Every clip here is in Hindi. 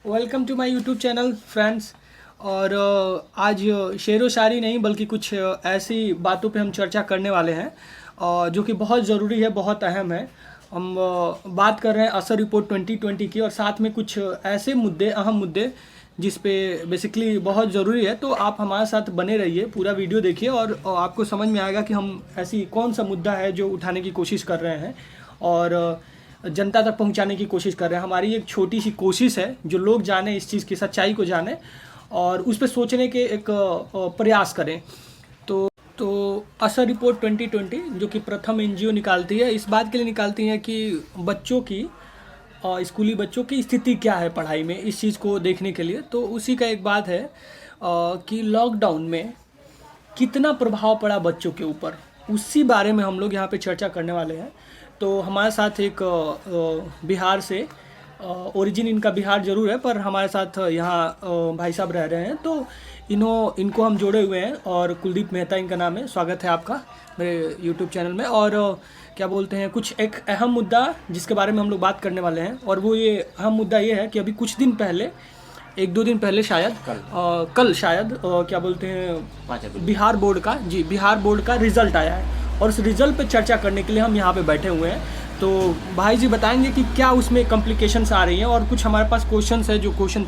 Welcome to my YouTube channel friends. और आज शेरो शायरी नहीं बल्कि कुछ ऐसी बातों पे हम चर्चा करने वाले हैं जो कि बहुत ज़रूरी है, बहुत अहम है। हम बात कर रहे हैं असर रिपोर्ट 2020 की, और साथ में कुछ ऐसे मुद्दे, अहम मुद्दे जिस पे बेसिकली बहुत ज़रूरी है। तो आप हमारे साथ बने रहिए, पूरा वीडियो देखिए और आपको समझ में आएगा कि हम ऐसी कौन सा मुद्दा है जो उठाने की कोशिश कर रहे हैं और जनता तक पहुंचाने की कोशिश कर रहे हैं। हमारी एक छोटी सी कोशिश है जो लोग जाने, इस चीज़ की सच्चाई को जाने और उस पर सोचने के एक प्रयास करें। तो असर रिपोर्ट 2020 जो कि प्रथम एनजीओ निकालती है, इस बात के लिए निकालती है कि बच्चों की, स्कूली बच्चों की स्थिति क्या है पढ़ाई में, इस चीज़ को देखने के लिए। तो उसी का एक बात है कि लॉकडाउन में कितना प्रभाव पड़ा बच्चों के ऊपर, उसी बारे में हम लोग यहाँ पे चर्चा करने वाले हैं। तो हमारे साथ एक बिहार से, ओरिजिन इनका बिहार ज़रूर है पर हमारे साथ यहाँ भाई साहब रह रहे हैं, तो इनको हम जोड़े हुए हैं। और कुलदीप मेहता इनका नाम है। स्वागत है आपका मेरे यूट्यूब चैनल में। और क्या बोलते हैं, कुछ एक अहम मुद्दा जिसके बारे में हम लोग बात करने वाले हैं, और वो ये अहम मुद्दा ये है कि अभी कुछ दिन पहले, एक दो दिन पहले शायद, कल शायद, क्या बोलते हैं, बिहार बोर्ड का रिजल्ट आया है। और उस रिजल्ट पे चर्चा करने के लिए हम यहाँ पे बैठे हुए हैं। तो भाई जी बताएंगे कि क्या उसमें कॉम्प्लिकेशंस आ रही हैं, और कुछ हमारे पास क्वेश्चंस है जो क्वेश्चन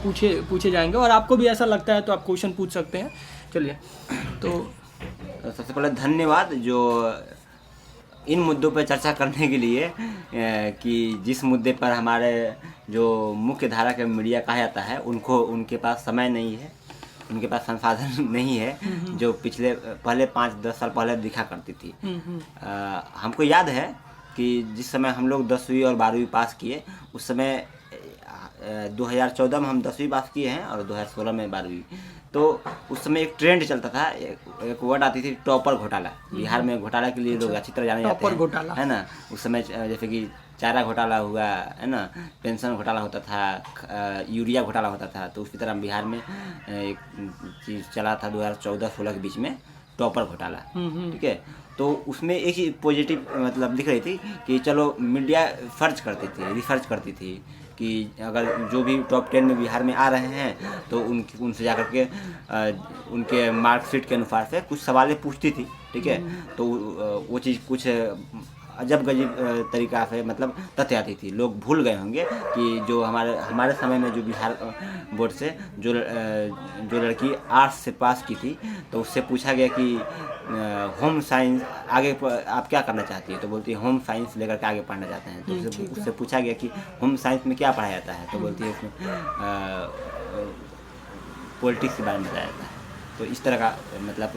पूछे जाएंगे, और आपको भी ऐसा लगता है तो आप क्वेश्चन पूछ सकते हैं। चलिए, तो सबसे पहले धन्यवाद जो इन मुद्दों पर चर्चा करने के लिए, कि जिस मुद्दे पर हमारे जो मुख्य धारा के मीडिया कहा जाता है उनके पास समय नहीं है, उनके पास संसाधन नहीं है जो पहले 5-10 साल पहले दिखा करती थी। हमको याद है कि जिस समय हम लोग 10वीं और 12वीं पास किए, उस समय 2014 में हम 10वीं पास किए हैं और 2016 में 12वीं। तो उस समय एक ट्रेंड चलता था, एक वर्ड आती थी, टॉपर घोटाला। बिहार में घोटाला के लिए लोग अच्छी तरह जाने जाते हैं, घोटाला है ना। उस समय जैसे कि चारा घोटाला हुआ, है ना, पेंशन घोटाला होता था, यूरिया घोटाला होता था। तो उसी तरह बिहार में एक चीज़ चला था 2014-16 के बीच में, टॉपर घोटाला। ठीक है, तो उसमें एक ही पॉजिटिव मतलब दिख रही थी कि चलो मीडिया रिसर्च करती थी कि अगर जो भी टॉप 10 में बिहार में आ रहे हैं तो उनसे जाकर के उनके मार्कशीट के अनुसार से कुछ सवालें पूछती थी। ठीक है, तो वो चीज़ कुछ अजब गजब तरीका से मतलब तथ्य आती थी। लोग भूल गए होंगे कि जो हमारे समय में जो बिहार बोर्ड से जो लड़की आर्ट्स से पास की थी, तो उससे पूछा गया कि होम साइंस आगे आप क्या करना चाहती है, तो बोलती है होम साइंस लेकर के आगे पढ़ना चाहते हैं। तो उससे पूछा गया कि होम साइंस में क्या पढ़ाया जाता है, तो बोलती है उसमें पॉलिटिक्स के बारे में बताया जाता है। तो इस तरह का मतलब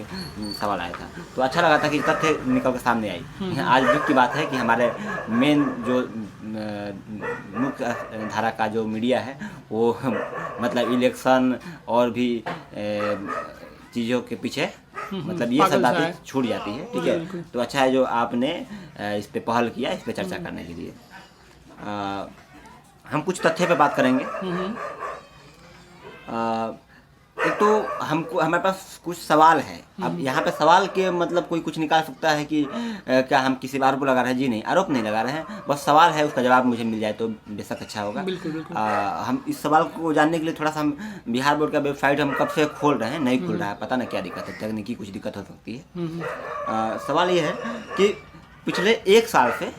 सवाल आया था, तो अच्छा लगा था कि तथ्य निकल के सामने आई। आज दुख की बात है कि हमारे मेन जो मुख्य धारा का जो मीडिया है वो मतलब इलेक्शन और भी चीज़ों के पीछे मतलब ये सब बातें छूट जाती है। ठीक है, तो अच्छा है जो आपने इस पे पहल किया, इस पे चर्चा करने के लिए। हम कुछ तथ्य पे बात करेंगे। एक तो हमारे पास कुछ सवाल है। अब यहाँ पे सवाल के मतलब कोई कुछ निकाल सकता है कि क्या हम किसी आरोप लगा रहे हैं? जी नहीं, आरोप नहीं लगा रहे हैं, बस सवाल है, उसका जवाब मुझे मिल जाए तो बेशक अच्छा होगा। बिल्कुल। हम इस सवाल को जानने के लिए थोड़ा सा हम बिहार बोर्ड का वेबसाइट हम कब से खोल रहे हैं, नहीं खुल रहा है, पता ना क्या दिक्कत है, तकनीकी कुछ दिक्कत हो सकती है। सवाल ये है कि पिछले एक साल से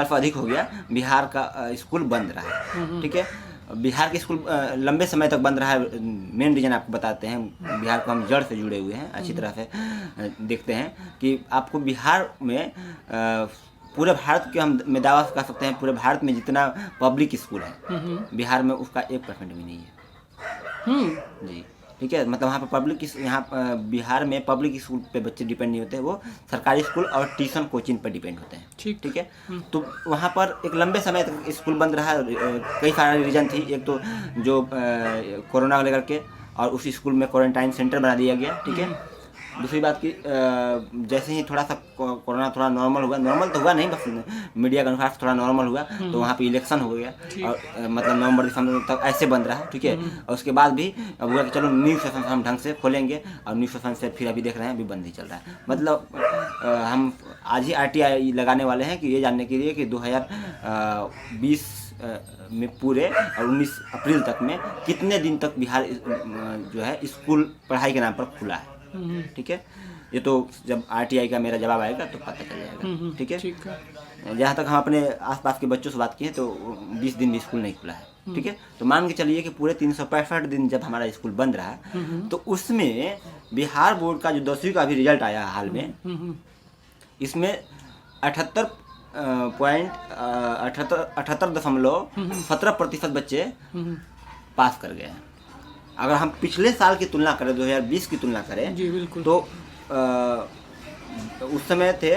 अधिक हो गया बिहार का स्कूल बंद रहा है। ठीक है, बिहार के स्कूल लंबे समय तक बंद रहा है। मेन रीज़न आपको बताते हैं, बिहार को हम जड़ से जुड़े हुए हैं, अच्छी तरह से देखते हैं कि आपको बिहार में पूरे भारत के हम में दावा कर सकते हैं, पूरे भारत में जितना पब्लिक स्कूल है बिहार में उसका 1% भी नहीं है। जी, ठीक है, मतलब वहाँ पर बिहार में पब्लिक स्कूल पे बच्चे डिपेंड नहीं होते, वो सरकारी स्कूल और ट्यूशन कोचिंग पर डिपेंड होते हैं। ठीक है, तो वहाँ पर एक लंबे समय तक स्कूल बंद रहा। कई सारे रीज़न थी। एक तो जो कोरोना को लेकर के, और उस स्कूल में क्वारंटाइन सेंटर बना दिया गया। ठीक है, दूसरी बात की जैसे ही थोड़ा सा कोरोना थोड़ा नॉर्मल हुआ, नॉर्मल तो हुआ नहीं, बस मीडिया के अनुसार थोड़ा नॉर्मल हुआ, तो वहाँ पे इलेक्शन हो गया और मतलब नवंबर दिसंबर तक ऐसे बंद रहा। ठीक है, और उसके बाद भी अब हुआ कि चलो न्यू सेशन हम ढंग से खोलेंगे, और न्यू सेशन से फिर अभी देख रहे हैं अभी बंद ही चल रहा है। मतलब हम आज ही RTI लगाने वाले हैं कि ये जानने के लिए कि 2020 में पूरे और 19 अप्रैल तक में कितने दिन तक बिहार जो है स्कूल पढ़ाई के नाम पर खुला है। ठीक है, ये तो जब RTI का मेरा जवाब आएगा तो पता चल जाएगा। ठीक है, जहाँ तक हम अपने आसपास के बच्चों से बात किए तो 20 दिन भी स्कूल नहीं खुला है। ठीक है, तो मान के चलिए कि पूरे 365 दिन जब हमारा स्कूल बंद रहा तो उसमें बिहार बोर्ड का जो 10वीं का भी रिजल्ट आया हाल में, इसमें 78.17% बच्चे पास कर गए हैं। अगर हम पिछले साल की तुलना करें, 2020 की तुलना करें जी बिल्कुल, तो उस समय थे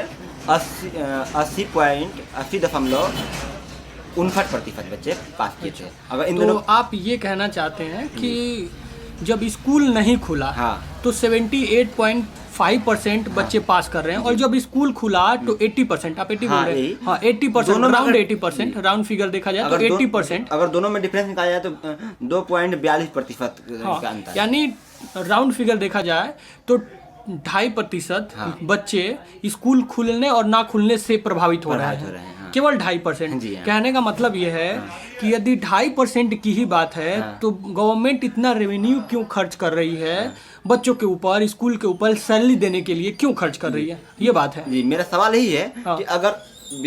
80.59% बच्चे पास किए थे। अगर इन दोनों, तो आप ये कहना चाहते हैं कि जब स्कूल नहीं खुला हाँ, तो 78.5% बच्चे पास कर रहे हैं, और जब स्कूल खुला तो 80%, आप 80 बोल रहे हैं, हाँ 80%, राउंड 80%, राउंड फिगर देखा जाए तो 80%। अगर दोनों में डिफरेंस निकाला जाए तो 2.42% का अंतर, यानी राउंड फिगर देखा जाए तो 2.5% बच्चे स्कूल खुलने और ना खुलने से प्रभावित हो रहे हैं। केवल 2.5%। कहने का मतलब ये है कि यदि 2.5% की ही बात है तो गवर्नमेंट इतना रेवेन्यू क्यों खर्च कर रही है बच्चों के ऊपर, स्कूल के ऊपर सैलरी देने के लिए क्यों खर्च कर रही है, ये बात है। जी, मेरा सवाल यही है कि अगर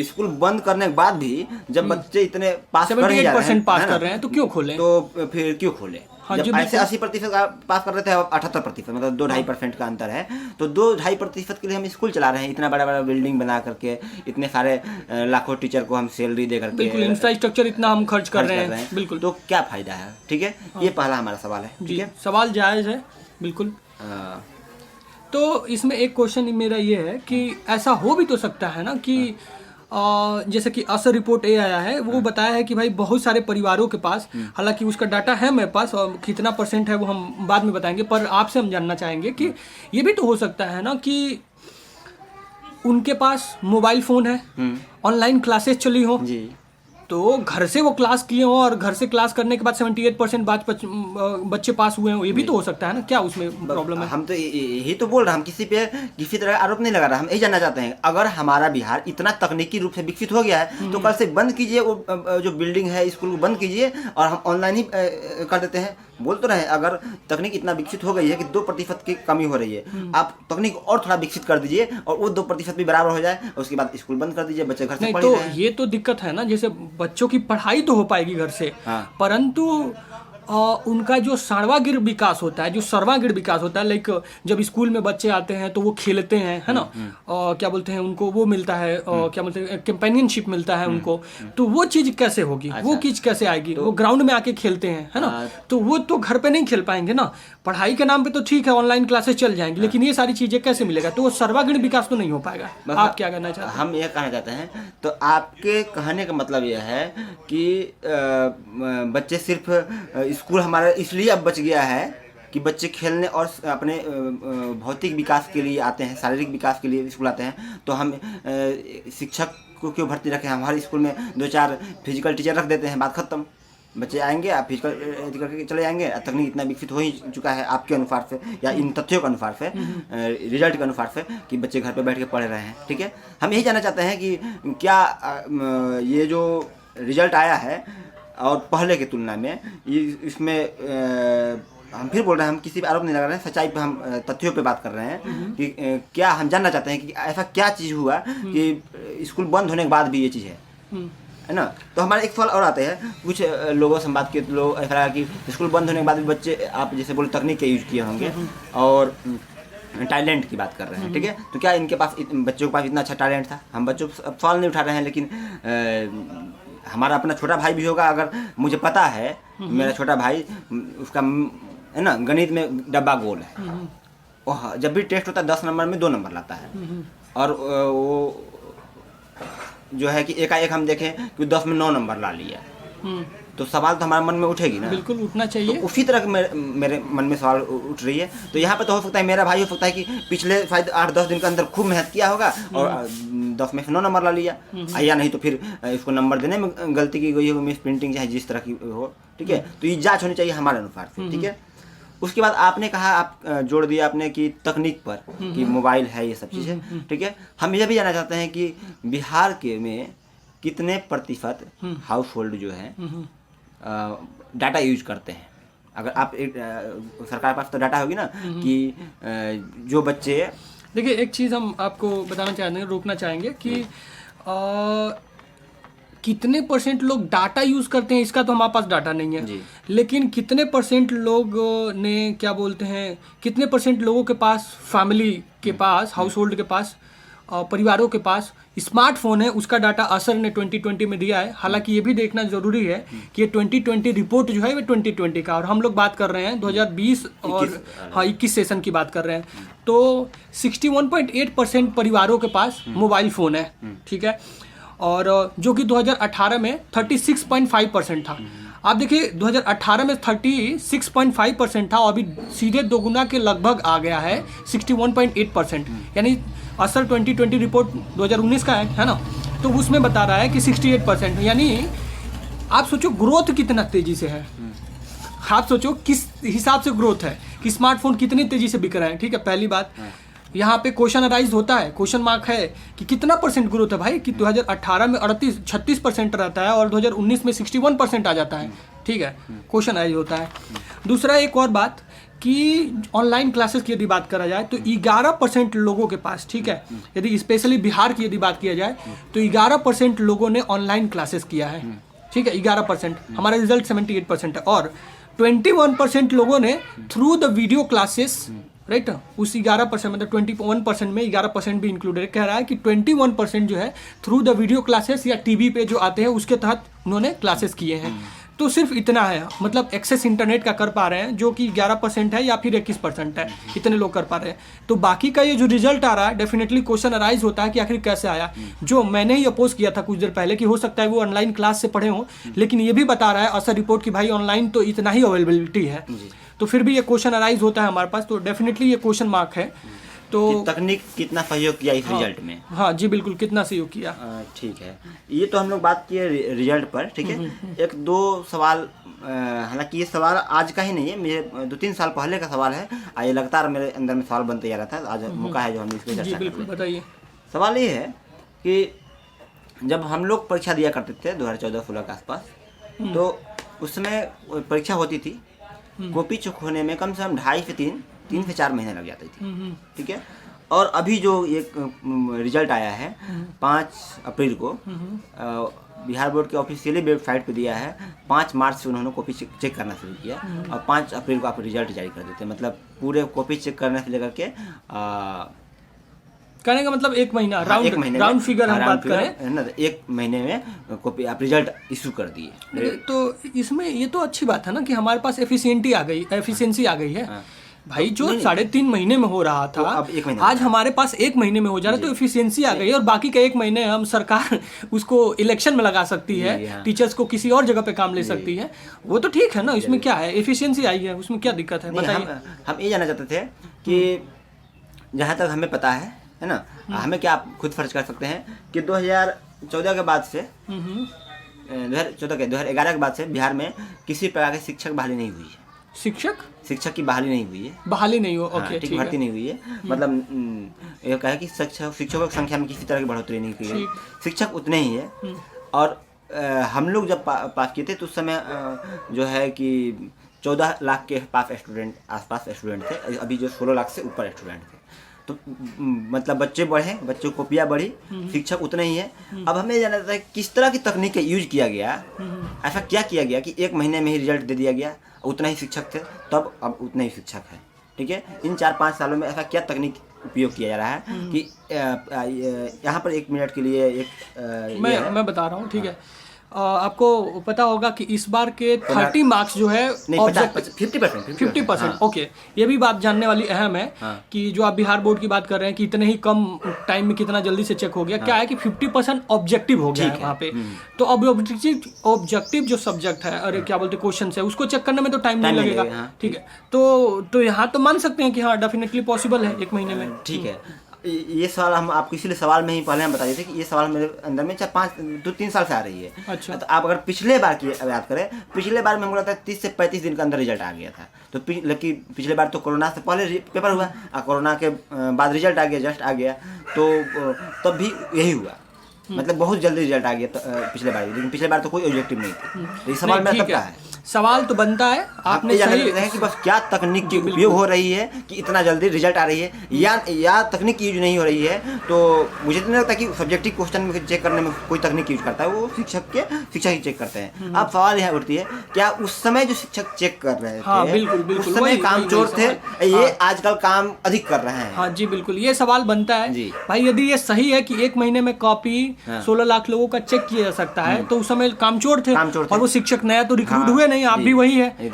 स्कूल बंद करने के बाद भी जब बच्चे इतने पास 78% पास कर रहे हैं तो क्यों खोले, तो फिर क्यों खोले? हाँ, जब ऐसे 80% पास कर रहे थे, 78%, मतलब 2-2.5% का अंतर है। तो 2-2.5% के लिए हम स्कूल चला रहे हैं, इतना बड़ा बड़ा बिल्डिंग बना करके, इतने सारे लाखों टीचर को हम सैलरी दे करके, बिल्कुल इंफ्रास्ट्रक्चर इतना हम खर्च कर रहे हैं, बिल्कुल, तो क्या फायदा है? ठीक है, ये पहला हमारा सवाल है। ठीक है, सवाल जायज़ है, बिल्कुल। तो इसमें एक क्वेश्चन मेरा ये है कि ऐसा हो भी तो सकता है ना कि जैसे कि असर रिपोर्ट ये आया है, वो बताया है कि भाई बहुत सारे परिवारों के पास, हालांकि उसका डाटा है मेरे पास और कितना % है वो हम बाद में बताएंगे, पर आपसे हम जानना चाहेंगे कि ये भी तो हो सकता है ना कि उनके पास मोबाइल फ़ोन है, ऑनलाइन क्लासेस चली हो, तो घर से वो क्लास किए हो और घर से क्लास करने के बाद 78% बच्चे पास हुए हैं, ये भी तो हो सकता है ना। क्या उसमें प्रॉब्लम है? हम तो यही तो बोल रहे हैं, हम किसी तरह आरोप नहीं लगा रहा, हम यही जानना चाहते हैं अगर हमारा बिहार इतना तकनीकी रूप से विकसित हो गया है तो कल से बंद कीजिए वो जो बिल्डिंग है, स्कूल को बंद कीजिए और हम ऑनलाइन ही कर देते हैं। बोल तो रहे हैं अगर तकनीक इतना विकसित हो गई है कि 2% की कमी हो रही है, आप तकनीक और थोड़ा विकसित कर दीजिए और वो 2% भी बराबर हो जाए और उसके बाद स्कूल बंद कर दीजिए, बच्चे घर से पढ़ रहे हैं। ये तो दिक्कत है ना, जैसे बच्चों की पढ़ाई तो हो पाएगी घर से, परंतु उनका जो सर्वांगीण विकास होता है, लाइक जब स्कूल में बच्चे आते हैं तो वो खेलते हैं, है ना, क्या बोलते हैं उनको, वो मिलता है, क्या बोलते हैं, कंपेनियनशिप मिलता है उनको, तो वो चीज़ कैसे होगी? वो चीज़ कैसे आएगी? वो ग्राउंड में आके खेलते हैं, है ना, तो वो तो घर पे नहीं खेल पाएंगे ना। पढ़ाई के नाम पे तो ठीक है ऑनलाइन क्लासेस चल जाएंगी, लेकिन ये सारी चीज़ें कैसे मिलेगा? तो वो सर्वांगीण विकास तो नहीं हो पाएगा। आप क्या कहना चाहते हैं? हम यह कहना चाहते हैं, तो आपके कहने का मतलब यह है कि बच्चे सिर्फ स्कूल हमारा इसलिए अब बच गया है कि बच्चे खेलने और अपने भौतिक विकास के लिए आते हैं, शारीरिक विकास के लिए स्कूल आते हैं, तो हम शिक्षक को क्यों भर्ती रखें? हमारे स्कूल में 2-4 फिजिकल टीचर रख देते हैं, बात खत्म। बच्चे आएंगे, आप फिजिकल करके चले जाएंगे। तकनीक इतना विकसित हो ही चुका है आपके अनुसार से या इन तथ्यों के अनुसार से, रिजल्ट के अनुसार से, कि बच्चे घर पे बैठ के पढ़ रहे हैं। ठीक है, हम यही जानना चाहते हैं कि क्या ये जो रिजल्ट आया है और पहले की तुलना में इसमें हम फिर बोल रहे हैं, हम किसी पे आरोप नहीं लगा रहे हैं, सच्चाई पे, हम तथ्यों पे बात कर रहे हैं कि क्या हम जानना चाहते हैं कि ऐसा क्या चीज़ हुआ कि स्कूल बंद होने के बाद भी ये चीज़ है ना। तो हमारे एक सवाल और आते हैं, कुछ लोगों से बात किए तो लोग ऐसा लगा कि स्कूल बंद होने के बाद भी बच्चे, आप जैसे बोले, तकनीक के यूज किए होंगे और टैलेंट की बात कर रहे हैं। ठीक है, तो क्या इनके पास, बच्चों के पास इतना अच्छा टैलेंट था? हम बच्चों पर सवाल नहीं उठा रहे हैं, लेकिन हमारा अपना छोटा भाई भी होगा, अगर मुझे पता है मेरा छोटा भाई, उसका है ना गणित में डब्बा गोल है, वो जब भी टेस्ट होता है 10 नंबर में 2 नंबर लाता है, और वो जो है कि एकाएक हम देखें कि 10 में 9 नंबर ला लिया, तो सवाल तो हमारे मन में उठेगी ना। बिल्कुल उठना चाहिए। तो उसी तरह मेरे मन में सवाल उठ रही है। तो यहाँ पे तो हो सकता है मेरा भाई, हो सकता है कि पिछले शायद 8-10 दिन के अंदर खूब मेहनत किया होगा और 10 में से 9 नंबर ला लिया, या नहीं तो फिर इसको नंबर देने में गलती की गई हो, मिस प्रिंटिंग चाहे जिस तरह की हो। ठीक है, तो ये जांच होनी चाहिए हमारे अनुसार से। ठीक है, उसके बाद आपने कहा, आप जोड़ दिया आपने कि तकनीक पर, कि मोबाइल है, ये सब चीज़ें। ठीक है, हम यह भी जानना चाहते हैं कि बिहार के में कितने प्रतिशत हाउस होल्ड जो है डाटा यूज करते हैं। अगर आप एक सरकार के पास तो डाटा होगी ना कि जो बच्चे, देखिए एक चीज़ हम आपको बताना चाहेंगे, रोकना चाहेंगे कि कितने परसेंट लोग डाटा यूज़ करते हैं इसका तो हमारे पास डाटा नहीं है जी। लेकिन कितने परसेंट लोग ने क्या बोलते हैं, कितने परसेंट लोगों के पास, फैमिली के पास, हाउस होल्ड के पास, परिवारों के पास स्मार्टफोन है, उसका डाटा असर ने 2020 में दिया है। हालांकि ये भी देखना जरूरी है कि ये 2020 रिपोर्ट जो है वो 2020 का, और हम लोग बात कर रहे हैं 2020 और 21 सेशन की बात कर रहे हैं। तो 61.8% परिवारों के पास मोबाइल फ़ोन है, ठीक है, और जो कि 2018 में 36.5% था। आप देखिए 2018 में 36.5% था और अभी सीधे दोगुना के लगभग आ गया है 61.8%। यानी असर 2020 रिपोर्ट 2019 का है ना, तो उसमें बता रहा है कि 68%। यानी आप सोचो ग्रोथ कितना तेजी से है, आप सोचो किस हिसाब से ग्रोथ है कि स्मार्टफोन कितनी तेजी से बिक रहे हैं। ठीक है, पहली बात यहाँ पे क्वेश्चन अराइज होता है, क्वेश्चन मार्क है कि कितना परसेंट ग्रोथ है भाई, कि 2018 में 36% रहता है और 2019 में 61% आ जाता है। ठीक है, क्वेश्चन अराइज होता है। दूसरा एक और बात कि ऑनलाइन क्लासेस की यदि बात करा जाए तो 11% लोगों के पास, ठीक है, यदि स्पेशली बिहार की यदि बात किया जाए तो 11% लोगों ने ऑनलाइन क्लासेस किया है। ठीक है, 11%, हमारा रिजल्ट 78% है। और 21% लोगों ने through the video classes, right, उस 11% मतलब 21% में 11% भी इंक्लूडेड है। कह रहा है कि 21% जो है थ्रू द वीडियो क्लासेस या टीवी पे जो आते हैं उसके तहत उन्होंने क्लासेस किए हैं। तो सिर्फ इतना है, मतलब एक्सेस इंटरनेट का कर पा रहे हैं जो कि 11% है या फिर 21% है, इतने लोग कर पा रहे हैं। तो बाकी का ये जो रिजल्ट आ रहा है डेफिनेटली क्वेश्चन अराइज होता है कि आखिर कैसे आया। जो मैंने ही अपोज किया था कुछ देर पहले कि हो सकता है वो ऑनलाइन क्लास से पढ़े हों, लेकिन ये भी बता रहा है असर रिपोर्ट कि भाई ऑनलाइन तो इतना ही अवेलेबिलिटी है, तो फिर भी ये क्वेश्चन अराइज होता है हमारे पास। तो डेफिनेटली ये क्वेश्चन मार्क है। तो तकनीक कितना सहयोग किया इस रिजल्ट में। हाँ जी बिल्कुल, कितना सहयोग किया। ठीक है, ये तो हम लोग बात किए रिजल्ट पर। ठीक है, एक दो सवाल, हालांकि ये सवाल आज का ही नहीं है, मेरे 2-3 साल पहले का सवाल है। ये लगातार मेरे अंदर में सवाल बनते जा रहा था, आज मौका है जो हम इसको चर्चा बिल्कुल बताइए। सवाल ये है कि जब हम लोग परीक्षा दिया करते थे 2014-16 के आसपास, तो उस समय परीक्षा होती थी, कॉपी चुक होने में कम से कम 2.5 से 3 से 4 महीने लग जाते थे। ठीक है, और अभी जो एक रिजल्ट आया है 5 अप्रैल को, बिहार बोर्ड के ऑफिशियली वेबसाइट पे दिया है। 5 मार्च से उन्होंने कॉपी चेक करना शुरू किया और 5 अप्रैल को आप रिजल्ट जारी कर देते हैं। मतलब पूरे कॉपी चेक करने से लेकर के कहने का मतलब 1 महीना, राउंड फिगर हम बात करें ना, 1 महीने में कॉपी आप रिजल्ट इशू कर दिए। तो इसमें ये तो अच्छी बात है ना कि हमारे पास एफिशिएंसी आ गई है। भाई जो 3.5 महीने में हो रहा था, अब 1 महीने आज हमारे पास 1 महीने में हो जा रहा है, तो एफिशिएंसी आ गई है। और बाकी का 1 महीने हम सरकार उसको इलेक्शन में लगा सकती है, टीचर्स को किसी और जगह पे काम ले सकती है, वो तो ठीक है ना, इसमें क्या है, एफिशिएंसी आई है, उसमें क्या दिक्कत है, बताइए। हम ये जानना चाहते थे कि जहाँ तक हमें पता है ना, हमें क्या आप खुद फर्ज कर सकते हैं कि 2014 के बाद से 2011 के बाद से बिहार में किसी प्रकार की शिक्षक बहाली नहीं हुई है। शिक्षक की बहाली नहीं हुई है, बहाली नहीं हो, ओके, ठीक, भर्ती नहीं हुई है। मतलब ये कहा कि शिक्षकों की संख्या में किसी तरह की बढ़ोतरी नहीं की है, शिक्षक उतने ही है। और हम लोग जब पास किए थे तो उस समय जो है कि 14 लाख के आसपास स्टूडेंट थे, अभी जो 16 लाख से ऊपर स्टूडेंट थे। तो मतलब बच्चे बढ़े, बच्चों को कॉपियाँ बढ़ी, शिक्षक उतने ही है। अब हमें जानना था किस तरह की तकनीक यूज किया गया, ऐसा क्या किया गया कि 1 महीने में ही रिजल्ट दे दिया गया, उतना ही शिक्षक थे तब, अब उतने ही शिक्षक है। ठीक है, इन 4-5 सालों में ऐसा क्या तकनीक उपयोग किया जा रहा है कि यहाँ पर 1 मिनट के लिए मैं बता रहा हूँ। ठीक है, आपको पता होगा कि इस बार के 30 मार्क्स जो है 50%, ओके, ये भी बात जानने वाली अहम है। कि जो आप बिहार बोर्ड की बात कर रहे हैं कि इतने ही कम टाइम में कितना जल्दी से चेक हो गया, क्या है कि 50% ऑब्जेक्टिव हो गया है वहाँ पे। तो अब ऑब्जेक्टिव जो सब्जेक्ट है, अरे क्या बोलते क्वेश्चन है, उसको चेक करने में तो टाइम नहीं लगेगा। ठीक है, तो यहाँ तो मान सकते हैं कि हाँ डेफिनेटली पॉसिबल है 1 महीने में। ठीक है, ये सवाल हम आपको इसीलिए सवाल में ही पहले हम बता देते कि ये सवाल मेरे अंदर में 2-3 साल से आ रही है। अच्छा, तो आप अगर पिछले बार की बात करें, पिछले बार में हमको लगता है 30 से 35 दिन के अंदर रिजल्ट आ गया था। तो लेकिन पिछले बार तो कोरोना से पहले पेपर हुआ और कोरोना के बाद रिजल्ट आ गया, जस्ट आ गया, तो तब भी यही हुआ। मतलब बहुत जल्दी रिजल्ट आ गया पिछले बार, लेकिन पिछले बार तो कोई ऑब्जेक्टिव नहीं थी। तो इस सवाल में ठीक तब क्या है, सवाल तो बनता है, आपने ये जानना सही चाहते हैं कि बस क्या तकनीक की उपयोग हो रही है कि इतना जल्दी रिजल्ट आ रही है, या तकनीक यूज नहीं हो रही है। तो मुझे तो नहीं लगता कि सब्जेक्टिव क्वेश्चन में चेक करने में कोई तकनीक यूज करता है, वो शिक्षक ही चेक करते हैं। अब सवाल यह उठती है, क्या उस समय जो शिक्षक चेक कर रहे थे, हाँ, बिल्कुल, उस समय कामचोर थे, ये आजकल काम अधिक कर रहे हैं? हाँ जी बिल्कुल, ये सवाल बनता है जी। भाई। यदि ये सही है कि 1 महीने में कॉपी 16 लाख लोगों का चेक किया जा सकता है, तो उस समय कामचोर थे और वो शिक्षक नया तो रिक्रूट हुए नहीं, आप भी वही है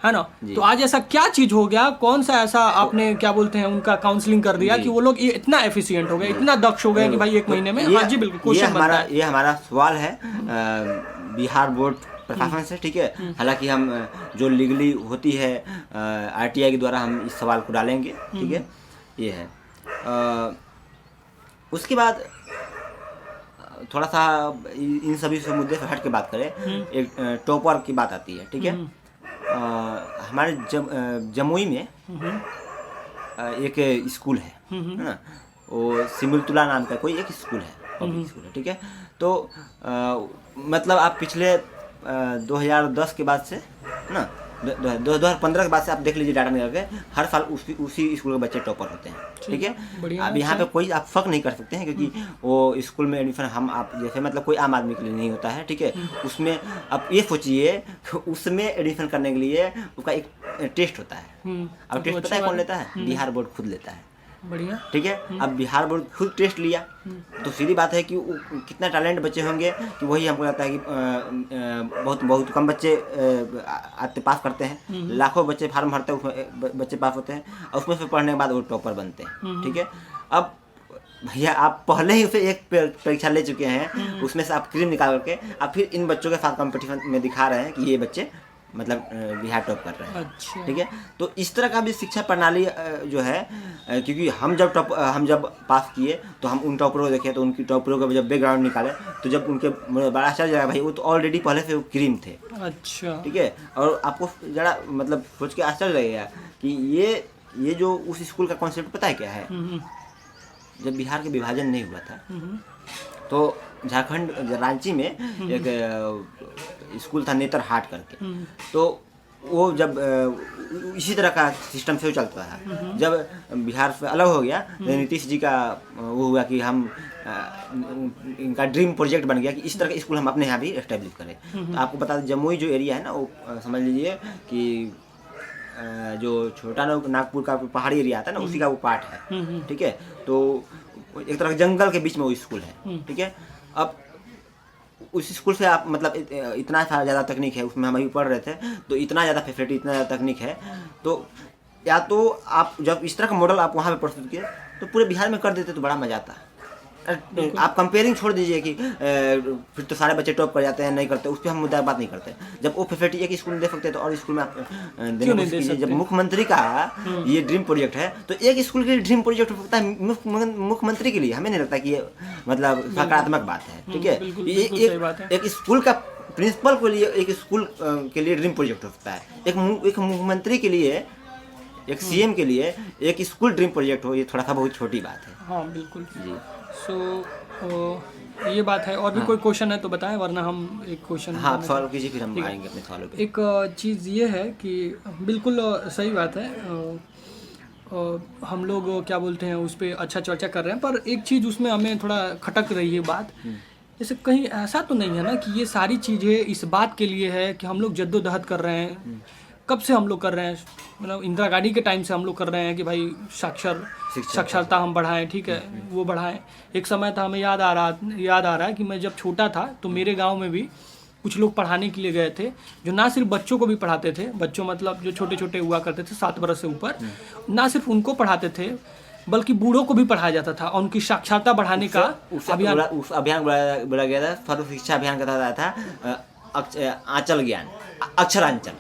ना। तो आज ऐसा क्या चीज हो गया, कौन सा ऐसा आपने क्या बोलते हैं उनका काउंसलिंग कर दिया कि वो लोग ये इतना एफिशिएंट हो गए, इतना दक्ष हो गए कि भाई 1 महीने में। हाँ जी बिल्कुल, क्वेश्चन बनता है। ये हमारा सवाल है बिहार बोर्ड प्रशासन से, ठीक है। हालांकि हम जो लीगली होती है RTI के द्वारा हम इस सवाल को डालेंगे, ठीक है। ये है उसके बाद थोड़ा सा इन सभी से मुद्दे से हट के बात करें, एक टॉपर की बात आती है, ठीक है। हमारे जमुई में एक स्कूल है ना, वो सिमुलतुला नाम का कोई एक स्कूल है, पब्लिक स्कूल है, ठीक है। तो मतलब आप पिछले 2010 के बाद से ना 2015 के बाद से आप देख लीजिए डाटा निकाल के, हर साल उसी स्कूल के बच्चे टॉपर होते हैं, ठीक है। अब यहाँ पे कोई आप फर्क नहीं कर सकते हैं, क्योंकि वो स्कूल में एडमिशन हम आप जैसे मतलब कोई आम आदमी के लिए नहीं होता है, ठीक है। उसमें आप ये सोचिए, उसमें एडमिशन करने के लिए उसका एक टेस्ट होता है। अब टेस्ट पता है कौन लेता है? बिहार बोर्ड खुद लेता है, बढ़िया, ठीक है। अब बिहार बोर्ड खुद टेस्ट लिया, तो सीधी बात है कि कितना टैलेंट बच्चे होंगे कि वही हमको लगता है कि बहुत कम बच्चे आते पास करते हैं, लाखों बच्चे फार्म भरते हैं, उसमें बच्चे पास होते हैं, और उसमें से पढ़ने के बाद वो टॉपर बनते हैं, ठीक है। अब भैया आप पहले ही उसे एक परीक्षा ले चुके हैं, उसमें से आप क्रीम निकाल करके आप फिर इन बच्चों के साथ कंपटीशन में दिखा रहे हैं कि ये बच्चे मतलब बिहार टॉप कर रहे हैं, अच्छा। ठीक है। तो इस तरह का भी शिक्षा प्रणाली जो है, क्योंकि हम जब पास किए तो हम उन टॉपरों को देखे, तो उनकी टॉपरों का जब बैकग्राउंड निकाले तो जब उनके बड़ा आश्चर्य लगा, भाई वो तो ऑलरेडी पहले से वो क्रीम थे, अच्छा, ठीक है। और आपको जरा मतलब सोच के आश्चर्य लगेगा कि ये जो उस स्कूल का कॉन्सेप्ट पता है क्या है? जब बिहार का विभाजन नहीं हुआ था तो झारखंड रांची में एक स्कूल था नेतर हाट करके, तो वो जब इसी तरह का सिस्टम से चलता है। जब बिहार से अलग हो गया तो नीतीश जी का वो हुआ कि हम इनका ड्रीम प्रोजेक्ट बन गया कि इस तरह का स्कूल हम अपने यहाँ भी एस्टेब्लिश करें। तो आपको बता दें, जमुई जो एरिया है ना, वो समझ लीजिए कि जो छोटा नागपुर का पहाड़ी एरिया आता है ना, उसी का वो पार्ट है, ठीक है। तो एक तरह जंगल के बीच में वो स्कूल है, ठीक है। अब उस स्कूल से आप मतलब इतना ज़्यादा तकनीक है, उसमें हम अभी पढ़ रहे थे, तो इतना ज़्यादा फैसिलिटी, इतना ज़्यादा तकनीक है, तो या तो आप जब इस तरह का मॉडल आप वहाँ पे प्रस्तुत किए तो पूरे बिहार में कर देते तो बड़ा मजा आता। आप कंपेयरिंग छोड़ दीजिए कि फिर तो सारे बच्चे टॉप कर जाते हैं, नहीं करते, उस पर हम मुद्दा बात नहीं करते। जब वो फैसिलिटी एक स्कूल में दे सकते हैं तो और स्कूल में आप देने की कोशिश कीजिए। जब मुख्यमंत्री का ये ड्रीम प्रोजेक्ट है, तो एक स्कूल के लिए ड्रीम प्रोजेक्ट हो सकता है मुख्यमंत्री के लिए, हमें नहीं लगता कि ये मतलब सकारात्मक बात है, ठीक है। एक स्कूल का प्रिंसिपल के लिए, एक स्कूल के लिए ड्रीम प्रोजेक्ट हो सकता है, एक मुख्यमंत्री के लिए, एक CM के लिए एक स्कूल ड्रीम प्रोजेक्ट हो, ये थोड़ा सा बहुत छोटी बात है। हाँ बिल्कुल जी। ये बात है। और भी कोई क्वेश्चन है तो बताएं, वरना हम एक क्वेश्चन हाँ सवाल कीजिए, फिर हम आएंगे अपने सवालों पे। एक चीज़ ये है कि बिल्कुल सही बात है, हम लोग क्या बोलते हैं उस पर अच्छा चर्चा कर रहे हैं, पर एक चीज़ उसमें हमें थोड़ा खटक रही है बात। जैसे कहीं ऐसा तो नहीं है ना कि ये सारी चीज़ें इस बात के लिए है कि हम लोग जद्दोजहद कर रहे हैं, कब से हम लोग कर रहे हैं, मतलब इंदिरा गांधी के टाइम से हम लोग कर रहे हैं कि भाई साक्षरता हम बढ़ाएं, ठीक है, वो बढ़ाएं। एक समय था, हमें याद आ रहा है कि मैं जब छोटा था तो मेरे गांव में भी कुछ लोग पढ़ाने के लिए गए थे, जो ना सिर्फ बच्चों को भी पढ़ाते थे, बच्चों मतलब जो छोटे छोटे हुआ करते थे 7 बरस से ऊपर, ना सिर्फ उनको पढ़ाते थे बल्कि बूढ़ों को भी पढ़ाया जाता था, और उनकी साक्षरता बढ़ाने का अभियान बोला गया था। सर्व शिक्षा अभियान का था आंचल ज्ञान, अक्षरांचल,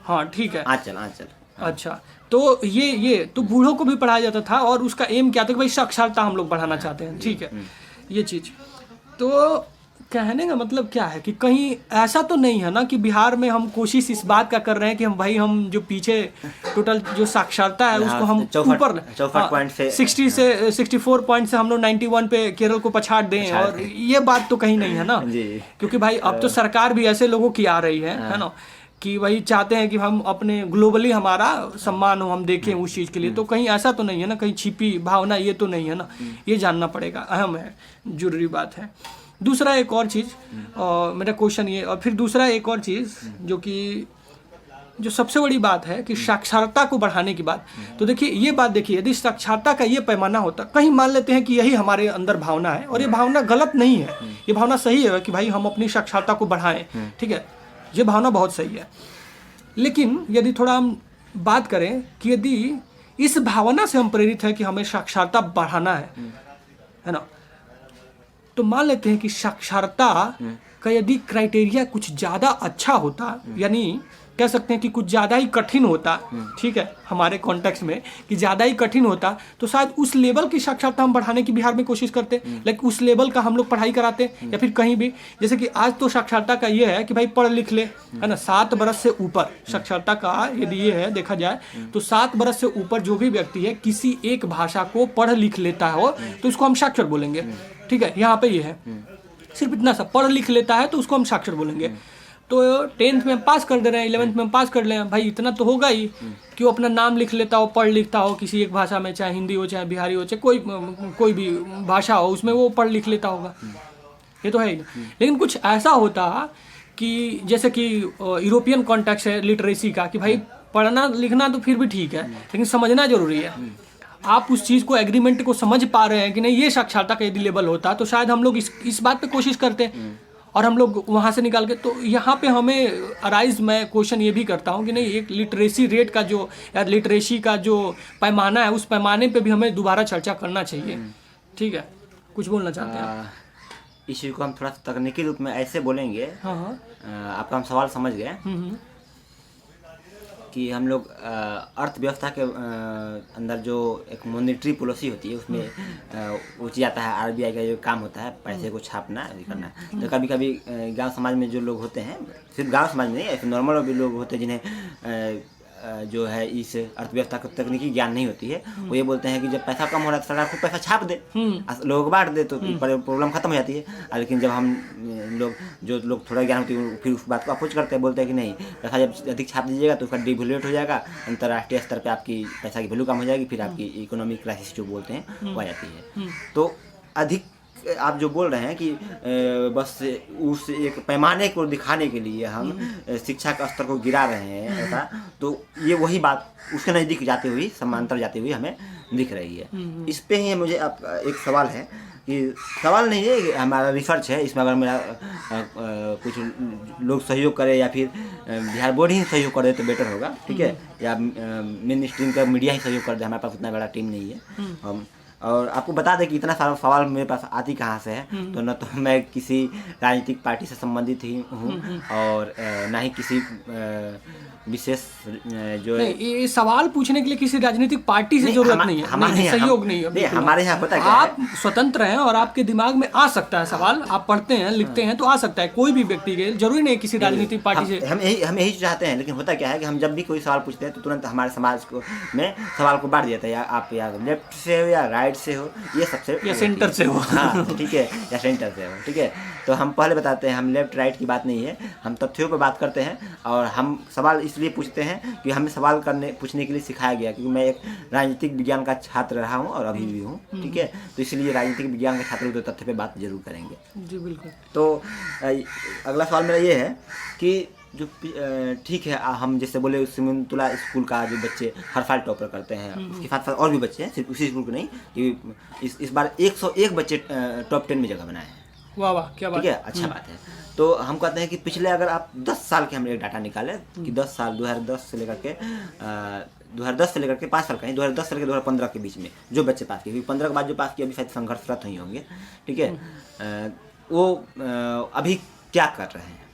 हाँ ठीक है, आंचल। अच्छा, तो ये तो बूढ़ों को भी पढ़ाया जाता था, और उसका एम क्या था कि भाई साक्षरता हम लोग बढ़ाना चाहते हैं, ठीक है, ये चीज़। तो कहने का मतलब क्या है कि कहीं ऐसा तो नहीं है ना कि बिहार में हम कोशिश इस बात का कर रहे हैं कि हम जो पीछे टोटल जो साक्षरता है उसको हम ऊपर 64 पॉइंट से 60 से 64 पॉइंट से हम लोग 91 पे केरल को पछाड़ दें, और ये बात तो कहीं नहीं है ना। क्योंकि भाई अब तो सरकार भी ऐसे लोगों की आ रही है ना, कि वही चाहते हैं कि हम अपने ग्लोबली हमारा सम्मान हो, हम देखें उस चीज़ के लिए। तो कहीं ऐसा तो नहीं है ना, कहीं छिपी भावना ये तो नहीं है ना, ये जानना पड़ेगा, अहम है, जरूरी बात है। दूसरा एक और चीज़, मेरा क्वेश्चन ये, और फिर दूसरा एक और चीज़ जो सबसे बड़ी बात है कि साक्षरता को बढ़ाने की बात। तो देखिए ये बात, देखिए यदि साक्षरता का ये पैमाना होता, कहीं मान लेते हैं कि यही हमारे अंदर भावना है, और ये भावना गलत नहीं है, ये भावना सही है कि भाई हम अपनी साक्षरता को बढ़ाएं, ठीक है, ये भावना बहुत सही है। लेकिन यदि थोड़ा हम बात करें कि यदि इस भावना से हम प्रेरित है कि हमें साक्षरता बढ़ाना है ना, तो मान लेते हैं कि साक्षरता का यदि क्राइटेरिया कुछ ज़्यादा अच्छा होता, यानी कह सकते हैं कि कुछ ज़्यादा ही कठिन होता, ठीक है, हमारे कॉन्टेक्स्ट में कि ज़्यादा ही कठिन होता, तो शायद उस लेवल की साक्षरता हम बढ़ाने की बिहार में कोशिश करते, लेकिन उस लेवल का हम लोग पढ़ाई कराते, या फिर कहीं भी, जैसे कि आज तो साक्षरता का ये है कि भाई पढ़ लिख ले, है ना, 7 बरस से ऊपर साक्षरता का यदि ये है देखा जाए तो 7 बरस से ऊपर जो भी व्यक्ति है किसी एक भाषा को पढ़ लिख लेता हो तो उसको हम साक्षर बोलेंगे, ठीक है, यहाँ पे ये है, सिर्फ इतना सा पढ़ लिख लेता है तो उसको हम साक्षर बोलेंगे। तो 10th में पास कर दे रहे हैं, 11th में पास कर ले भाई, इतना तो होगा ही कि वो अपना नाम लिख लेता हो, पढ़ लिखता हो किसी एक भाषा में, चाहे हिंदी हो, चाहे बिहारी हो, चाहे कोई भी भाषा हो, उसमें वो पढ़ लिख लेता होगा, ये तो है ही। लेकिन कुछ ऐसा होता कि जैसे कि यूरोपियन कॉन्टेक्स्ट है लिटरेसी का, कि भाई पढ़ना लिखना तो फिर भी ठीक है, लेकिन समझना जरूरी है। आप उस चीज़ को, एग्रीमेंट को समझ पा रहे हैं कि नहीं, ये साक्षरता का यदि लेवल होता तो शायद हम लोग इस बात पे कोशिश करते, और हम लोग वहाँ से निकाल के। तो यहाँ पे हमें अराइज, मैं क्वेश्चन ये भी करता हूँ कि नहीं, एक लिटरेसी रेट का जो, या लिटरेसी का जो पैमाना है, उस पैमाने पे भी हमें दोबारा चर्चा करना चाहिए, ठीक है। कुछ बोलना चाहते हैं इस चीज़ को हम थोड़ा तकनीकी रूप में ऐसे बोलेंगे। हाँ, आपका हम सवाल समझ गए कि हम लोग अर्थव्यवस्था के अंदर जो एक मॉनेटरी पॉलिसी होती है उसमें ऊँची जाता है, आरबीआई का जो काम होता है पैसे को छापना, करना। तो कभी कभी गांव समाज में जो लोग होते हैं, सिर्फ गांव समाज में नहीं, ऐसे नॉर्मल भी लोग होते हैं जिन्हें जो है इस अर्थव्यवस्था का तकनीकी ज्ञान नहीं होती है, वो ये बोलते हैं कि जब पैसा कम हो रहा है तो सरकार को पैसा छाप दे, लोग बांट दे, तो प्रॉब्लम खत्म हो जाती है। लेकिन जब हम जो लोग थोड़ा ज्ञान होती है फिर उस बात को अपोज करते हैं, बोलते हैं कि नहीं, पैसा जब अधिक छाप दीजिएगा तो उसका डिवैल्यूएट हो जाएगा, अंतर्राष्ट्रीय स्तर पर आपकी पैसा की वैल्यू कम हो जाएगी, फिर आपकी इकोनॉमिक क्राइसिस जो बोलते हैं वो आ जाती है। तो अधिक आप जो बोल रहे हैं कि बस उस एक पैमाने को दिखाने के लिए हम शिक्षा का स्तर को गिरा रहे हैं ऐसा, तो ये वही बात उसके नज़दीक जाती हुई, समांतर जाती हुई हमें दिख रही है। इस पे ही मुझे आप एक सवाल है, कि सवाल नहीं है, हमारा रिसर्च है, इसमें अगर मेरा कुछ लोग सहयोग करें या फिर बिहार बोर्ड ही सहयोग करे तो बेटर होगा, ठीक है, या मेन स्ट्रीम का मीडिया ही सहयोग कर दे, हमारे पास उतना बड़ा टीम नहीं है। हम और आपको बता दें कि इतना सारा सवाल मेरे पास आती कहाँ से है, तो न तो मैं किसी राजनीतिक पार्टी से संबंधित ही हूँ और ना ही किसी विशेष जो है, ये सवाल पूछने के लिए किसी राजनीतिक पार्टी से जरूरत नहीं है, हमारे सहयोग नहीं है, हमारे यहाँ पता है आप स्वतंत्र हैं और आपके दिमाग में आ सकता है सवाल, आप पढ़ते हैं लिखते हैं तो आ सकता है, कोई भी व्यक्ति के, जरूरी नहीं किसी राजनीतिक पार्टी से। हम यही चाहते हैं, लेकिन होता क्या है कि हम जब भी कोई सवाल पूछते हैं तो तुरंत हमारे समाज को में सवाल को बांट देता है, या आप या लेफ्ट से हो या राइट से हो, ये सबसे, या सेंटर से हो, हाँ ठीक है, या सेंटर से हो, ठीक है। तो हम पहले बताते हैं, हम लेफ्ट राइट की बात नहीं है, हम तथ्यों पर बात करते हैं, और हम सवाल इसलिए पूछते हैं कि हमें सवाल पूछने के लिए सिखाया गया, क्योंकि मैं एक राजनीतिक विज्ञान का छात्र रहा हूँ और अभी भी हूँ, ठीक है, तो इसलिए राजनीतिक विज्ञान के छात्र तो तथ्य पे बात जरूर करेंगे। जी बिल्कुल। तो अगला सवाल मेरा ये है कि जो ठीक है, हम जैसे बोले सिमुलतला स्कूल का जो बच्चे हर साल टॉपर करते हैं, उसके साथ साथ और भी बच्चे हैं, सिर्फ उसी स्कूल के नहीं, कि इस बार 101 बच्चे टॉप 10 में जगह बनाए हैं। वाह वाह, क्या बात, ठीक है, अच्छा बात है। तो हम कहते हैं कि पिछले अगर आप 10 साल के हम एक डाटा निकालें कि 10 साल 2010 से लेकर के 5 साल का ही, 2010 से लेकर 2015 के बीच में जो बच्चे पास किए, 15 के बाद जो पास किए अभी शायद संघर्षरत ही होंगे, ठीक है, वो अभी क्या कर रहे हैं,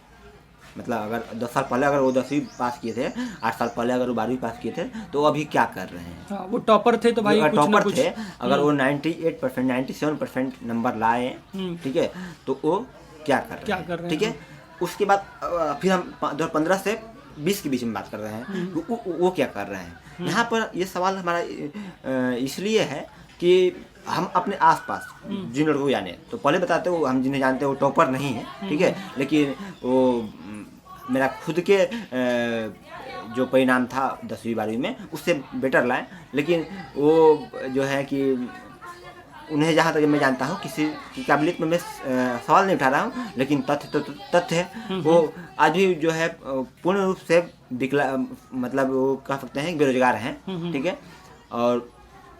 मतलब अगर 10 साल पहले अगर वो 10वीं पास किए थे, 8 साल पहले अगर वो 12वीं पास किए थे, तो वो अभी क्या कर रहे हैं। वो टॉपर थे तो भाई टॉपर थे, अगर वो 98% 97% नंबर लाए, ठीक है, तो वो क्या कर रहे हैं, ठीक है। उसके बाद फिर हम 2015 से 20 के बीच में बात कर रहे हैं, वो क्या कर रहे हैं। यहाँ पर ये सवाल हमारा इसलिए है कि हम अपने आसपास जिन लड़कों को जाने, तो पहले बताते हो हम जिन्हें जानते हैं वो टॉपर नहीं है, ठीक है, लेकिन वो मेरा खुद के जो परिणाम था 10वीं 12वीं में उससे बेटर लाए, लेकिन वो जो है कि उन्हें जहाँ तक मैं जानता हूँ किसी की काबिलियत में मैं सवाल नहीं उठा रहा हूँ, लेकिन तथ्य तो तथ्य है। वो आज भी जो है पूर्ण रूप से मतलब वो कह सकते हैं बेरोजगार हैं, ठीक है। और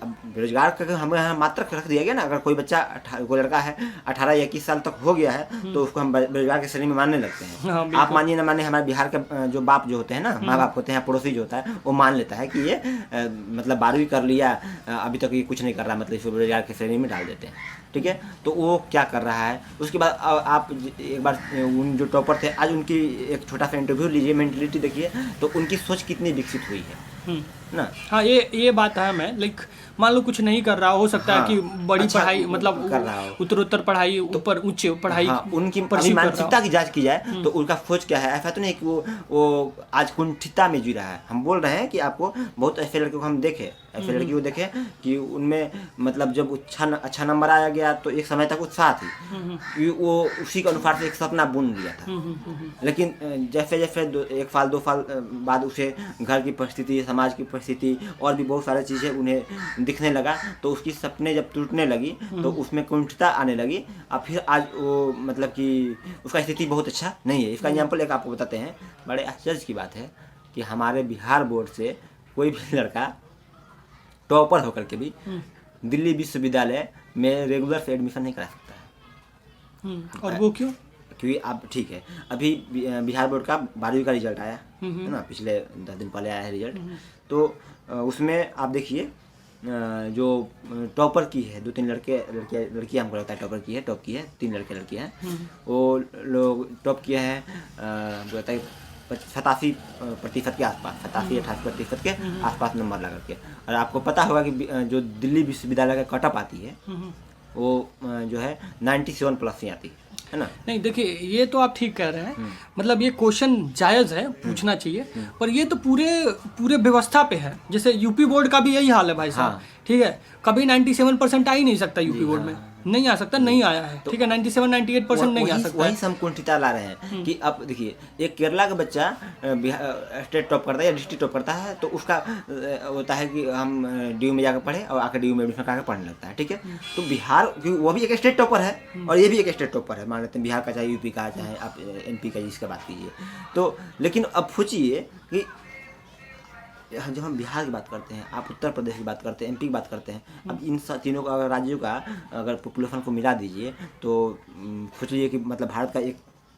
अब बेरोजगार का हमें यहाँ मात्रक रख दिया गया ना, अगर कोई बच्चा कोई लड़का है 18 या 21 साल तक हो गया है तो उसको हम बेरोजगार के श्रेणी में मानने लगते हैं। आप मानिए ना मानिए, हमारे बिहार के जो बाप जो होते हैं ना, माँ बाप होते हैं, पड़ोसी जो होता है वो मान लेता है कि ये मतलब 12वीं कर लिया, अभी तक ये कुछ नहीं कर रहा, मतलब इसको बेरोजगार की श्रेणी में डाल देते हैं, ठीक है। तो वो क्या कर रहा है, उसके बाद आप एक बार उन जो टॉपर थे आज उनकी एक छोटा सा इंटरव्यू लीजिए, मेंटलिटी देखिए, तो उनकी सोच कितनी विकसित हुई है ना। हाँ, ये बात है। मैं लाइक मान लो कुछ नहीं कर रहा, हो सकता है कि बड़ी पढ़ाई मतलब कर रहा हो, उत्तरोत्तर पढ़ाई, ऊपर उच्च पढ़ाई, उनकी मानसिकता की जांच की जाए तो उनका सोच क्या है। ऐसा तो नहीं कि वो आज कुंठिता में जी रहा है। हम बोल रहे हैं कि आपको बहुत ऐसे लड़कियों को हम देखे, ऐसे लड़की को देखे कि उनमें मतलब जब अच्छा नंबर आया गया तो एक समय तक उत्साह थी कि वो उसी के अनुसार से एक सपना बुन लिया था, लेकिन जैसे जैसे 1 साल 2 साल बाद उसे घर की परिस्थिति, समाज की परिस्थिति और भी बहुत सारी चीज़ें उन्हें दिखने लगा, तो उसकी सपने जब टूटने लगी तो उसमें कुंठिता आने लगी। अब फिर आज वो मतलब कि उसका स्थिति बहुत अच्छा नहीं है। इसका एग्जाम्पल एक आपको बताते हैं, बड़े आश्चर्य की बात है कि हमारे बिहार बोर्ड से कोई भी लड़का टॉपर होकर के भी दिल्ली विश्वविद्यालय में रेगुलर से एडमिशन नहीं करा सकता है। और वो क्यों? क्योंकि आप ठीक है, अभी बिहार बोर्ड का 12वीं का रिजल्ट आया है ना, पिछले 10 दिन पहले आया है रिजल्ट। तो उसमें आप देखिए जो टॉपर की है, 2-3 लड़की हमको लगता है टॉपर की है, टॉप की है, 3 लड़के लड़की हैं, वो लोग टॉप किए हैं हमको लगता है 87% के आसपास, 87-88% के आसपास नंबर लगा के। और आपको पता होगा कि जो दिल्ली विश्वविद्यालय का कटअप आती है वो जो है 97 प्लस ही आती है ना। नहीं देखिए, ये तो आप ठीक कह रहे हैं, मतलब ये क्वेश्चन जायज़ है, पूछना चाहिए, पर ये तो पूरे व्यवस्था पे है। जैसे यूपी बोर्ड का भी यही हाल है भाई साहब, ठीक है, कभी 97% आ ही नहीं सकता यूपी बोर्ड में, नहीं आ सकता, नहीं आया है, ठीक है, 97-98% नहीं आ सकता। वही हम कुंठिता ला रहे हैं कि अब देखिए एक केरला का बच्चा स्टेट टॉप करता है या डिस्ट्रिक्ट टॉप करता है तो उसका होता है कि हम DU में जाकर पढ़े और आकर DU में एडमिशन करके पढ़ने लगता है, ठीक है। तो बिहार वो भी एक स्टेट टॉपर है और ये भी एक स्टेट टॉपर है, मान लेते हैं बिहार का चाहे यूपी का चाहे आप MP का जिसका बात कीजिए। तो लेकिन अब सोचिए कि जब हम बिहार की बात करते हैं, आप उत्तर प्रदेश की बात करते हैं, MP की बात करते हैं, अब इन तीनों का राज्यों का अगर पॉपुलेशन को मिला दीजिए तो सोचिए कि मतलब भारत का एक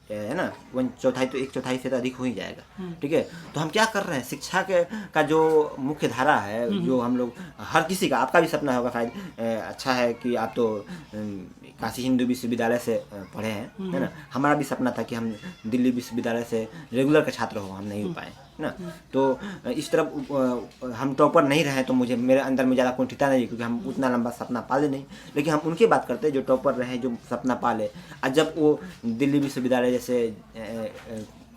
है ना 1/4 तो 1/4 से तो अधिक हो ही जाएगा, ठीक है। तो हम क्या कर रहे हैं, शिक्षा का जो मुख्य धारा है, जो हम लोग हर किसी का, आपका भी सपना होगा शायद, अच्छा है कि आप तो काशी हिंदू विश्वविद्यालय से पढ़े हैं, है ना। हमारा भी सपना था कि हम दिल्ली विश्वविद्यालय से रेगुलर का छात्र हो, हम नहीं हो पाए ना। तो इस तरफ हम टॉपर नहीं रहे तो मेरे अंदर में ज़्यादा कुंठिता नहीं, क्योंकि हम उतना लंबा सपना पाले नहीं। लेकिन हम उनकी बात करते हैं जो टॉपर रहे, जो सपना पाले, और जब वो दिल्ली विश्वविद्यालय जैसे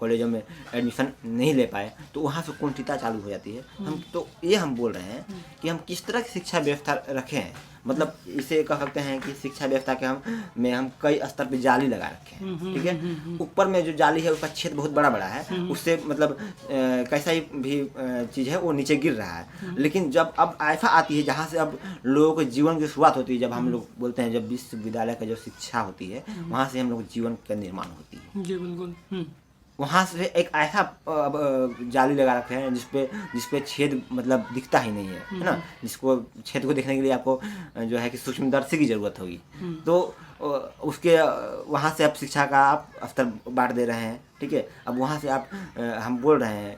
कॉलेजों में एडमिशन नहीं ले पाए तो वहाँ से कुंठिता चालू हो जाती है। हम बोल रहे हैं कि हम किस तरह की शिक्षा व्यवस्था रखे हैं, मतलब इसे कह सकते हैं कि शिक्षा व्यवस्था के हम कई स्तर पे जाली लगा रखे हैं, ठीक है। ऊपर में जो जाली है उसका छेद बहुत बड़ा है, उससे मतलब कैसा ही भी चीज़ है वो नीचे गिर रहा है। लेकिन जब अब ऐसा आती है जहाँ से अब लोगों के जीवन की शुरुआत होती है, जब हम लोग बोलते हैं जब विश्वविद्यालय का जो शिक्षा होती है वहाँ से हम लोग जीवन का निर्माण होती है। जी बिल्कुल। वहाँ से एक ऐसा जाली लगा रखे हैं जिसपे छेद मतलब दिखता ही नहीं है ना। जिसको छेद को देखने के लिए आपको जो है कि सूक्ष्मदर्शी की ज़रूरत होगी। तो उसके वहाँ से आप शिक्षा का आप स्तर बांट दे रहे हैं, ठीक है। अब वहाँ से आप हम बोल रहे हैं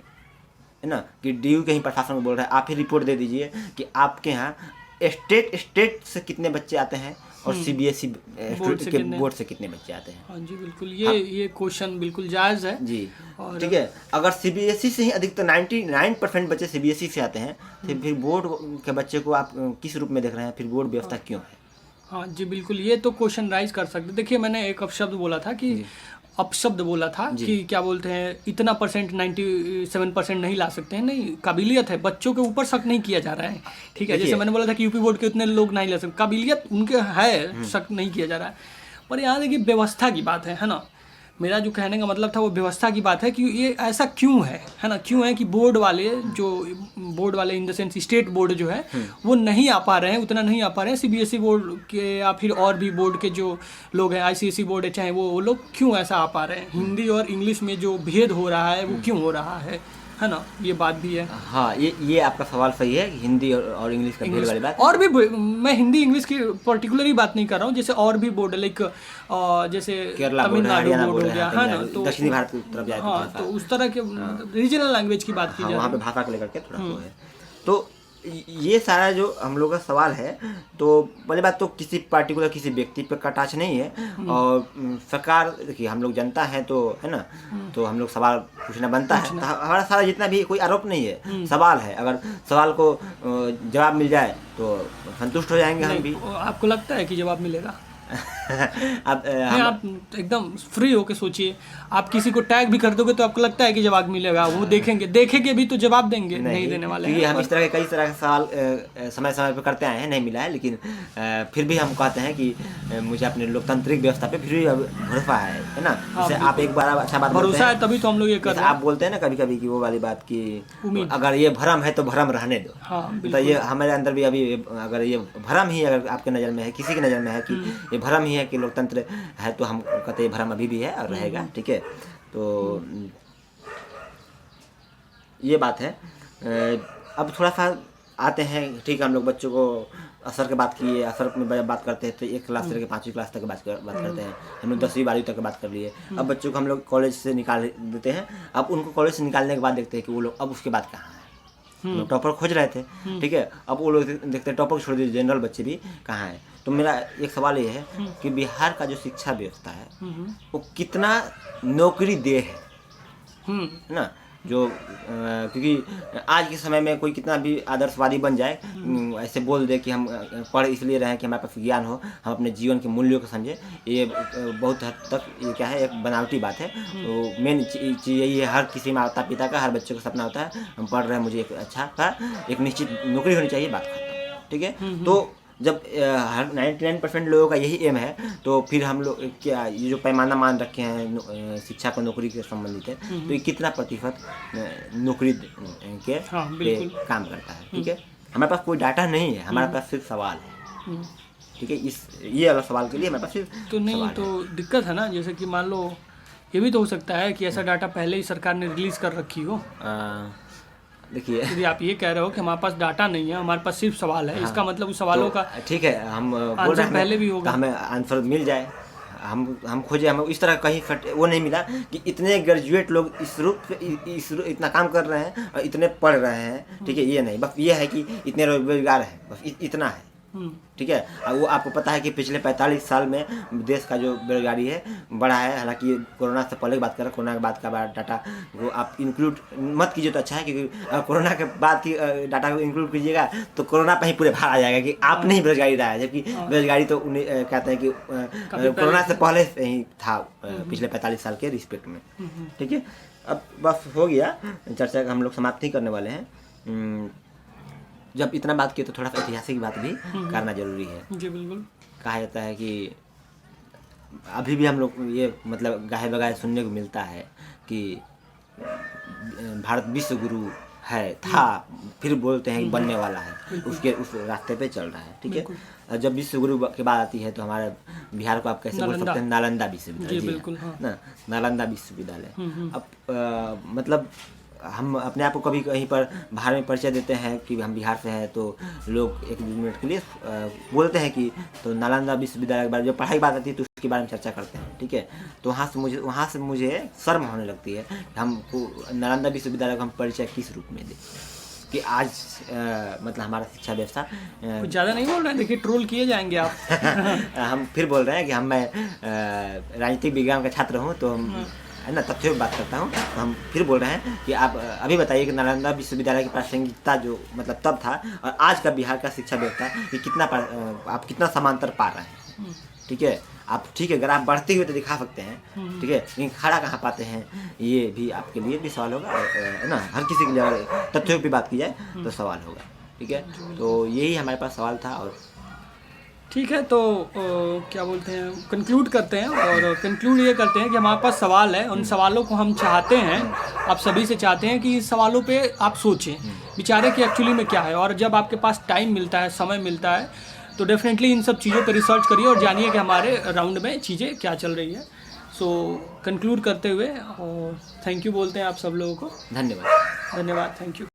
है ना कि DU के ही प्रशासन को बोल रहे हैं, आप ही रिपोर्ट दे दीजिए कि आपके यहाँ स्टेट से कितने बच्चे आते हैं और CBSE बोर्ड से कितने बच्चे आते हैं। हाँ जी बिल्कुल, ये क्वेश्चन बिल्कुल जायज़ है जी, ठीक है। अगर CBSE से ही अधिकतर 99% बच्चे CBSE से आते हैं तो फिर बोर्ड के बच्चे को आप किस रूप में देख रहे हैं, फिर बोर्ड व्यवस्था क्यों है? हाँ जी बिल्कुल, ये तो क्वेश्चन राइज कर सकते। देखिए मैंने एक अपशब्द बोला था कि अपशब्द बोला था कि क्या बोलते हैं, इतना परसेंट 97% नहीं ला सकते हैं। नहीं, काबिलियत है, बच्चों के ऊपर शक नहीं किया जा रहा है, ठीक है। जैसे मैंने बोला था कि यूपी बोर्ड के उतने लोग नहीं ला सकते, काबिलियत उनके है, शक नहीं किया जा रहा है। पर यहाँ देखिए व्यवस्था की बात है ना। मेरा जो कहने का मतलब था वो व्यवस्था की बात है कि ये ऐसा क्यों है ना, क्यों है कि बोर्ड वाले in the sense state board जो है वो नहीं आ पा रहे हैं, उतना नहीं आ पा रहे हैं। सीबीएसई बोर्ड के या फिर और भी बोर्ड के जो लोग हैं, आईसीएसई बोर्ड है चाहे वो लोग क्यों ऐसा आ पा रहे हैं। हिंदी और इंग्लिश में जो भेद हो रहा है वो क्यों हो रहा है ना, ये बात भी है। हाँ, ये आपका सवाल सही है, हिंदी और इंग्लिश का भेद वाली बात। और भी मैं हिंदी इंग्लिश की पर्टिकुलरी बात नहीं कर रहा हूँ, जैसे और भी बोर्ड लाइक जैसे तमिलनाडु बोर्ड हो गया है ना, तो दक्षिणी भारत की तरफ जाए हाँ, तो उस तरह के रीजनल लैंग्वेज की बात की जाए, वहाँ पे भाषा को लेकर के थोड़ा तो है। तो ये सारा जो हम लोग का सवाल है, तो पहली बात तो किसी पार्टिकुलर किसी व्यक्ति पे का टच नहीं है। और सरकार, देखिए हम लोग जनता है तो है ना, तो हम लोग सवाल पूछना बनता है। तो हमारा सारा जितना भी कोई आरोप नहीं है, सवाल है। अगर सवाल को जवाब मिल जाए तो संतुष्ट हो जाएंगे हम भी। आपको लगता है कि जवाब मिलेगा? अब आप एकदम फ्री होके सोचिए, आप किसी को टैग भी कर दोगे तो आपको लगता है कि जवाब मिलेगा? वो देखेंगे भी तो जवाब देंगे? नहीं देने वाले हैं। हम इस तरह के कई तरह के सवाल समय समय पर करते आए हैं, नहीं मिला है। लेकिन फिर भी हम कहते हैं कि मुझे अपने लोकतांत्रिक व्यवस्था पे फिर भी भरोसा है ना। जैसे आप एक बार अच्छा बात भरोसा है तभी तो हम लोग ये कर रहे हैं। आप बोलते हैं ना कभी कभी कि वो वाली बात की अगर ये भ्रम है तो भ्रम रहने दो। तो ये हमारे अंदर भी अभी अगर ये भ्रम ही अगर आपके नज़र में है, किसी की नज़र में है कि ये भ्रम ही है कि लोकतंत्र है, तो हम कहते हैं भ्रम अभी भी है और रहेगा, ठीक है। तो ये बात है। अब थोड़ा सा आते हैं, ठीक है, हम लोग बच्चों को असर की बात किए, असर में बात करते हैं तो 1 क्लास से लेकर 5वीं क्लास तक बात करते हैं। हम लोग 10वीं 12वीं तक बात कर लिए। अब बच्चों को हम लोग कॉलेज से निकाल देते हैं। अब उनको कॉलेज से निकालने के बाद देखते हैं कि वो लोग अब उसके बाद कहाँ है। लोग टॉपर खोज रहे थे, ठीक है, अब वो लोग देखते हैं टॉपर को छोड़ दीजिए, जनरल बच्चे भी कहाँ हैं। तो मेरा एक सवाल ये है कि बिहार का जो शिक्षा व्यवस्था है वो कितना नौकरी दे है ना। जो क्योंकि आज के समय में कोई कितना भी आदर्शवादी बन जाए, ऐसे बोल दे कि हम पढ़ इसलिए रहे कि हमारे पास ज्ञान हो, हम अपने जीवन के मूल्यों को समझे, ये बहुत हद तक ये क्या है, एक बनावटी बात है। तो मेन चीज़ यही है, हर किसी माता पिता का, हर बच्चे का सपना होता है हम पढ़ रहे हैं, मुझे एक अच्छा का एक निश्चित नौकरी होनी चाहिए, बात खत्म, ठीक है। तो जब हर 99% लोगों का यही एम है, तो फिर हम लोग क्या ये जो पैमाना मान रखे हैं शिक्षा को नौकरी के संबंधित है, तो ये कितना प्रतिशत नौकरी के पे काम करता है, ठीक है। हमारे पास कोई डाटा नहीं है, हमारे पास सिर्फ सवाल है, ठीक है। ये अलग सवाल के लिए हमारे पास सिर्फ तो नहीं, तो दिक्कत है ना। जैसे कि मान लो ये भी तो हो सकता है कि ऐसा डाटा पहले ही सरकार ने रिलीज कर रखी हो। देखिए, यदि आप ये कह रहे हो कि हमारे पास डाटा नहीं है, हमारे पास सिर्फ सवाल है, इसका मतलब उस सवालों तो का ठीक है, हम बोल रहे हैं पहले भी होगा, हमें आंसर मिल जाए। हम खोजे, हमें इस तरह कहीं वो नहीं मिला कि इतने ग्रेजुएट लोग इस इतना काम कर रहे हैं और इतने पढ़ रहे हैं, ठीक है। ये नहीं, बस ये है कि इतने बेरोजगार हैं, बस इतना है, ठीक है। और वो आपको पता है कि पिछले 45 साल में देश का जो बेरोजगारी है बढ़ा है। हालांकि कोरोना से पहले की बात करें, कोरोना के बाद का डाटा वो आप इंक्लूड मत कीजिए तो अच्छा है, क्योंकि कोरोना के बाद की डाटा को इंक्लूड कीजिएगा तो कोरोना पे ही पूरे भार आ जाएगा कि आपने ही बेरोजगारी रहा है, जबकि बेरोजगारी तो उन्हें कहते हैं कि कोरोना से पहले से ही था, पिछले 45 साल के रिस्पेक्ट में, ठीक है। अब बस हो गया चर्चा का, हम लोग समाप्त ही करने वाले हैं। जब इतना बात किए तो थोड़ा सा ऐतिहासिक बात भी करना जरूरी है। जी बिल्कुल। कहा जाता है कि अभी भी हम लोग ये मतलब गाहे बगाहे सुनने को मिलता है कि भारत विश्व गुरु है, था, फिर बोलते हैं कि बनने वाला है, उसके उस रास्ते पे चल रहा है, ठीक है। जब विश्व गुरु की बात आती है तो हमारे बिहार को आप कैसे बोल सकते हैं, नालंदा विश्वविद्यालय, ना, नालंदा विश्वविद्यालय। अब मतलब हम अपने आप को कभी कहीं पर बाहर में परिचय देते हैं कि हम बिहार से हैं, तो लोग 1 मिनट के लिए बोलते हैं कि तो नालंदा विश्वविद्यालय के बारे में जब पढ़ाई की बात आती है तो उसके बारे में चर्चा करते हैं, ठीक है। तो वहाँ से मुझे शर्म होने लगती है, हमको नालंदा विश्वविद्यालय का हम परिचय किस रूप में दें कि आज मतलब हमारा शिक्षा व्यवस्था कुछ ज़्यादा नहीं बोल रहे हैं, देखिए ट्रोल किए जाएंगे आप। हम फिर बोल रहे हैं कि मैं राजनीतिक विज्ञान का छात्र हूँ, तो है ना, तथ्यों की बात करता हूँ। तो हम फिर बोल रहे हैं कि आप अभी बताइए कि नालंदा विश्वविद्यालय की प्रासंगिकता जो मतलब तब था और आज का बिहार का शिक्षा व्यवस्था ये कितना आप कितना समांतर पा रहे हैं। ठीक है, आप ठीक है अगर आप बढ़ते हुए तो दिखा सकते हैं, ठीक है, लेकिन खड़ा कहाँ पाते हैं ये भी आपके लिए भी सवाल होगा, और है ना, हर किसी के लिए अगर तथ्यों की बात की जाए तो सवाल होगा। ठीक है, तो यही हमारे पास सवाल था। और ठीक है, तो क्या बोलते हैं, कंक्लूड करते हैं और कंक्लूड ये करते हैं कि हमारे पास सवाल है, उन सवालों को हम चाहते हैं, आप सभी से चाहते हैं कि इस सवालों पे आप सोचें, विचारें कि एक्चुअली में क्या है। और जब आपके पास टाइम मिलता है, समय मिलता है, तो डेफिनेटली इन सब चीज़ों पे रिसर्च करिए और जानिए कि हमारे राउंड में चीज़ें क्या चल रही है। सो कंक्लूड करते हुए थैंक यू बोलते हैं आप सब लोगों को। धन्यवाद। धन्यवाद, थैंक यू।